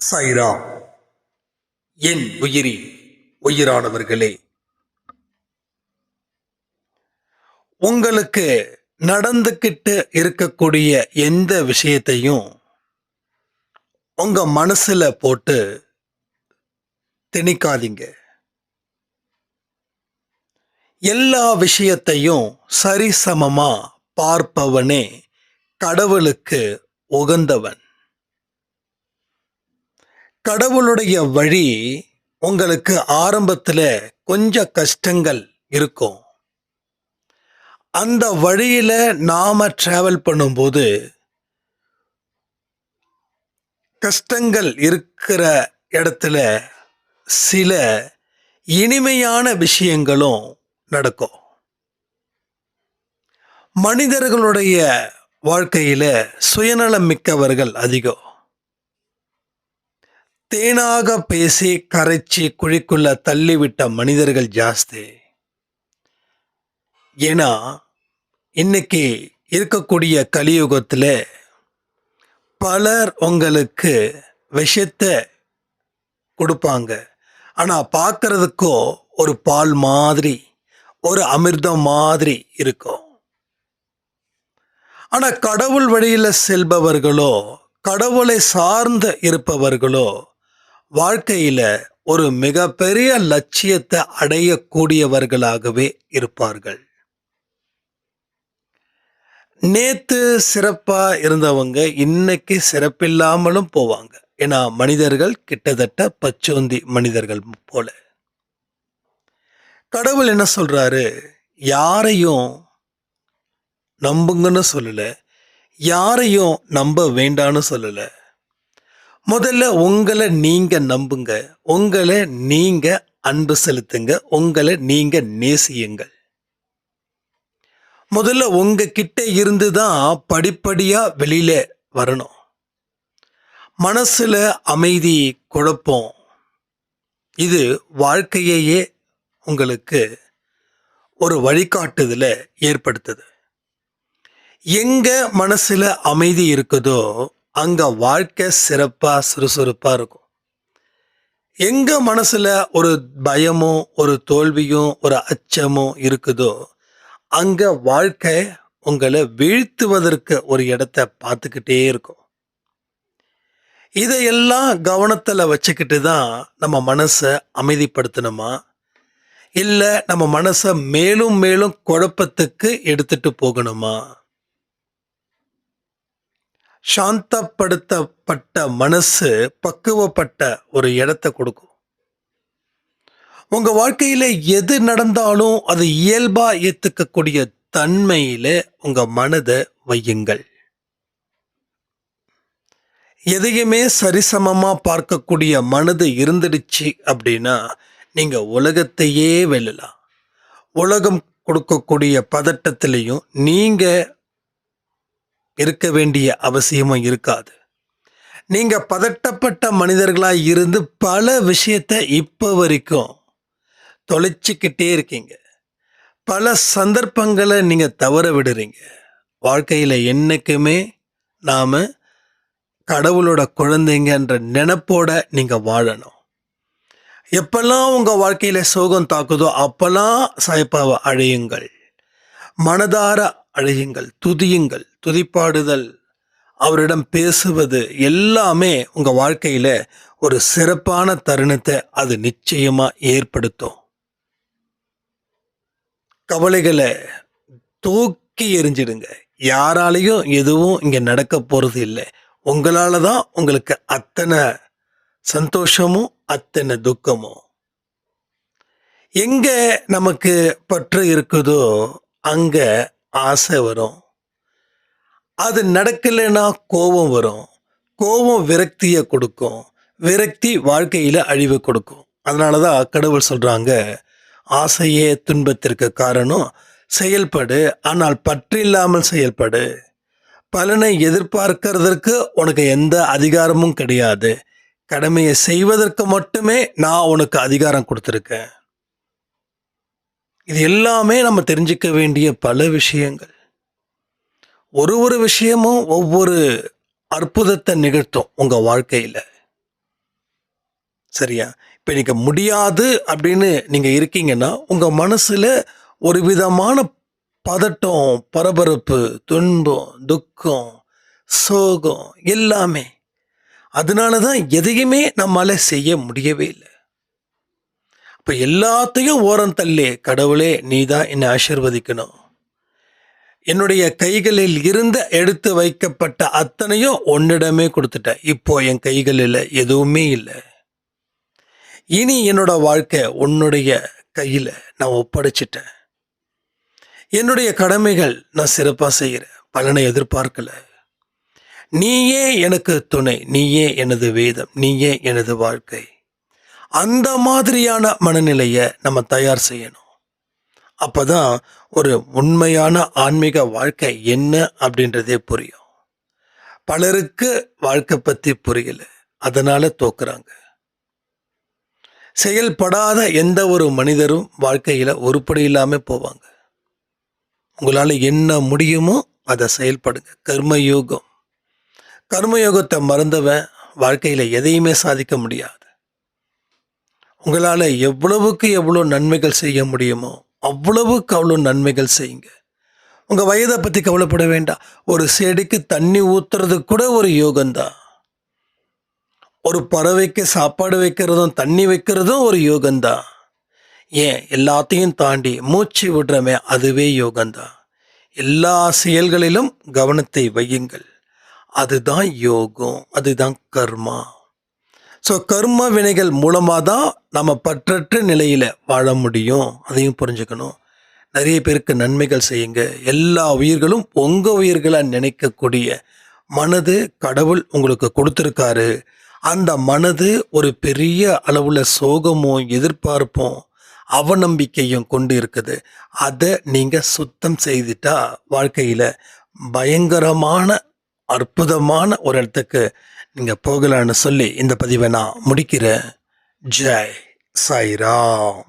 சாய்ராம். என் உயிரானவர்களே, உங்களுக்கு நடந்துக்கிட்டு இருக்கக்கூடிய எந்த விஷயத்தையும் உங்க மனசுல போட்டு திணிக்காதீங்க. எல்லா விஷயத்தையும் சரிசமமா பார்ப்பவனே கடவுளுக்கு உகந்தவன். கடவுளுடைய வழி உங்களுக்கு ஆரம்பத்துல கொஞ்சம் கஷ்டங்கள் இருக்கும். அந்த வழியில நாம டிராவல் பண்ணும்போது கஷ்டங்கள் இருக்கிற இடத்துல சில இனிமையான விஷயங்களும் நடக்கும். மனிதர்களுடைய வாழ்க்கையில சுயநலம் மிக்கவர்கள் அதிகம். தேனாக பேசி கரைச்சி குழிக்குள்ள தள்ளிவிட்ட மனிதர்கள் ஜாஸ்தி. ஏன்னா இன்னைக்கு இருக்கக்கூடிய கலியுகத்துல பலர் உங்களுக்கு விஷத்தை கொடுப்பாங்க. ஆனா பார்க்கறதுக்கோ ஒரு பால் மாதிரி, ஒரு அமிர்தம் மாதிரி இருக்கும். ஆனா கடவுள் வழியில செல்பவர்களோ, கடவுளை சார்ந்து இருப்பவர்களோ வாழ்க்கையில ஒரு மிகப்பெரிய லட்சியத்தை அடையக்கூடியவர்களாகவே இருப்பார்கள். நேத்து சிறப்பா இருந்தவங்க இன்னைக்கு சிறப்பில்லாமலும் போவாங்க. ஏன்னா மனிதர்கள் கிட்டத்தட்ட பச்சோந்தி மனிதர்கள் போல. கடவுள் என்ன சொல்றாரு? யாரையும் நம்புங்கன்னு சொல்லல, யாரையும் நம்ப வேண்டான்னு சொல்லல. முதல்ல உங்களை நீங்க நம்புங்க, உங்களை நீங்க அன்பு செலுத்துங்க, உங்களை நீங்க நேசியுங்கள். முதல்ல உங்க கிட்ட இருந்து தான் படிப்படியா வெளியில வரணும். மனசுல அமைதி, குழப்பம் இது வாழ்க்கையையே உங்களுக்கு ஒரு வழிகாட்டுதல ஏற்படுத்துது. எங்க மனசுல அமைதி இருக்குதோ அங்க வாழ்க்கை சிறப்பா சுறுசுறுப்பா இருக்கும். எங்க மனசுல ஒரு பயமும் ஒரு தோல்வியும் ஒரு அச்சமும் இருக்குதோ அங்க வாழ்க்கை உங்களை வீழ்த்துவதற்கு ஒரு இடத்தை பார்த்துக்கிட்டே இருக்கும். இதையெல்லாம் கவனத்துல வச்சுக்கிட்டு தான் நம்ம மனசை அமைதிப்படுத்தணுமா, இல்லை நம்ம மனசை மேலும் மேலும் குழப்பத்துக்கு எடுத்துட்டு போகணுமா? சாந்தப்படுத்தப்பட்ட மனசு பக்குவப்பட்ட ஒரு இடத்தை கொடுக்கும். உங்க வாழ்க்கையில எது நடந்தாலும் அது இயல்பா ஏத்துக்கக்கூடிய தன்மையில உங்க மனதை வையுங்கள். எதையுமே சரிசமமா பார்க்கக்கூடிய மனது இருந்துடுச்சு அப்படின்னா நீங்க உலகத்தையே வெல்லலாம். உலகம் கொடுக்கக்கூடிய பதட்டத்திலையும் நீங்க இருக்க வேண்டிய அவசியமும் இருக்காது. நீங்க பதட்டப்பட்ட மனிதர்களாக இருந்து பல விஷயத்தை இப்போ வரைக்கும் தொலைச்சிக்கிட்டே இருக்கீங்க. பல சந்தர்ப்பங்களை நீங்க தவற விடுறீங்க. வாழ்க்கையில் என்னைக்குமே நாம கடவுளோட குழந்தைங்கன்ற நினைப்போட நீங்க வாழணும். எப்பெல்லாம் உங்க வாழ்க்கையில சோகம் தாக்குதோ அப்பெல்லாம் சாய்பாவை அழையுங்கள், மனதார அழையுங்கள், துதியுங்கள். துதிப்பாடுதல், அவரிடம் பேசுவது எல்லாமே உங்க வாழ்க்கையில ஒரு சிறப்பான தருணத்தை அது நிச்சயமா ஏற்படுத்தும். கவலைகளை தூக்கி எறிஞ்சிடுங்க. யாராலையும் எதுவும் இங்க நடக்க போறது இல்லை. உங்களால தான் உங்களுக்கு அத்தனை சந்தோஷமும் அத்தனை துக்கமும். எங்க நமக்கு பற்று இருக்குதோ அங்க ஆசை வரும். அது நடக்கலைன்னா கோபம் வரும். கோபம் விரக்தியை கொடுக்கும். விரக்தி வாழ்க்கையில அழிவு கொடுக்கும். அதனாலதான் கடவுள் சொல்றாங்க, ஆசையே துன்பத்திற்கு காரணம், செயல்படு ஆனால் பற்றில்லாமல் செயல்படு. பலனை எதிர்பார்க்கறதற்கு உனக்கு எந்த அதிகாரமும் கிடையாது. கடமையை செய்வதற்கு மட்டுமே நான் உனக்கு அதிகாரம் கொடுத்துருக்கேன். இது எல்லாமே நம்ம தெரிஞ்சுக்க வேண்டிய பல விஷயங்கள். ஒரு விஷயமும் ஒவ்வொரு அற்புதத்தை நிகழ்த்தும் உங்க வாழ்க்கையில. சரியா? இப்ப நீங்க முடியாது அப்படின்னு நீங்க இருக்கீங்கன்னா, உங்க மனசுல ஒரு விதமான பதட்டம், பரபரப்பு, துன்பம், துக்கம், சோகம் எல்லாமே. அதனால தான் எதையுமே நம்மால செய்ய முடியவே இல்ல. அப்ப எல்லாத்தையும் ஓரம் தள்ளி, கடவுளே நீ தான் என்னை ஆசீர்வதிக்கணும். என்னுடைய கைகளில் இருந்து எடுத்து வைக்கப்பட்ட அத்தனையும் உன்னிடமே குடுத்துட்டேன். இப்போ என் கைகளில எதுவுமே இல்ல. இனி என்னோட வாழ்க்கை உன்னுடைய கையில நான் ஒப்படைச்சுட்டேன். என்னுடைய கடமைகள் நான் சிறப்பா செய்கிறேன். பலனை எதிர்பார்க்கல. நீயே எனக்கு துணை. நீயே எனது வேதம். நீயே எனது வாழ்க்கை. அந்த மாதிரியான மனநிலைய நம்ம தயார் செய்யணும். அப்பதான் ஒரு உண்மையான ஆன்மீக வாழ்க்கை என்ன அப்படின்றதே புரியும். பலருக்கு வாழ்க்கை பத்தி புரியல. அதனால தோக்குறாங்க. செயல்படாத எந்த ஒரு மனிதரும் வாழ்க்கையில உருப்படி இல்லாம போவாங்க. உங்களால என்ன முடியுமோ அதை செயல்படுங்க. கர்மயோகம். கர்மயோகத்தை மறந்தவன் வாழ்க்கையில எதையுமே சாதிக்க முடியாது. உங்களால எவ்வளவுக்கு எவ்வளவு நன்மைகள் செய்ய முடியுமோ அவ்வளவுக்கு அவ்வளோ நன்மைகள் செய்யுங்க. உங்க வயதை பத்தி கவலைப்பட வேண்டாம். ஒரு செடிக்கு தண்ணி ஊத்துறது கூட ஒரு யோகம்தான். ஒரு பறவைக்கு சாப்பாடு வைக்கிறதும் தண்ணி வைக்கிறதும் ஒரு யோகம்தான். ஏன் எல்லாத்தையும் தாண்டி மூச்சு விடுறமே அதுவே யோகம்தான். எல்லா செயல்களிலும் கவனத்தை வையுங்கள். அதுதான் யோகம். அதுதான் கர்மா. ஸோ கர்ம வினைகள் மூலமாக தான் நம்ம பற்றற்ற நிலையில் வாழ முடியும். அதையும் புரிஞ்சுக்கணும். நிறைய பேருக்கு நன்மைகள் செய்யுங்க. எல்லா உயிர்களும் உங்கள் உயிர்களாக நினைக்கக்கூடிய மனது கடவுள் உங்களுக்கு கொடுத்துருக்காரு. அந்த மனது ஒரு பெரிய அளவில் சோகமும் எதிர்பார்ப்பும் அவநம்பிக்கையும் கொண்டு இருக்குது. அதை நீங்கள் சுத்தம் செய்துட்டா வாழ்க்கையில் பயங்கரமான அற்புதமான ஒரு இடத்துக்கு நீங்கள் போகலான்னு சொல்லி இந்த பதிவை நான் முடிக்கிறேன். ஜெய் சாய்ராம்.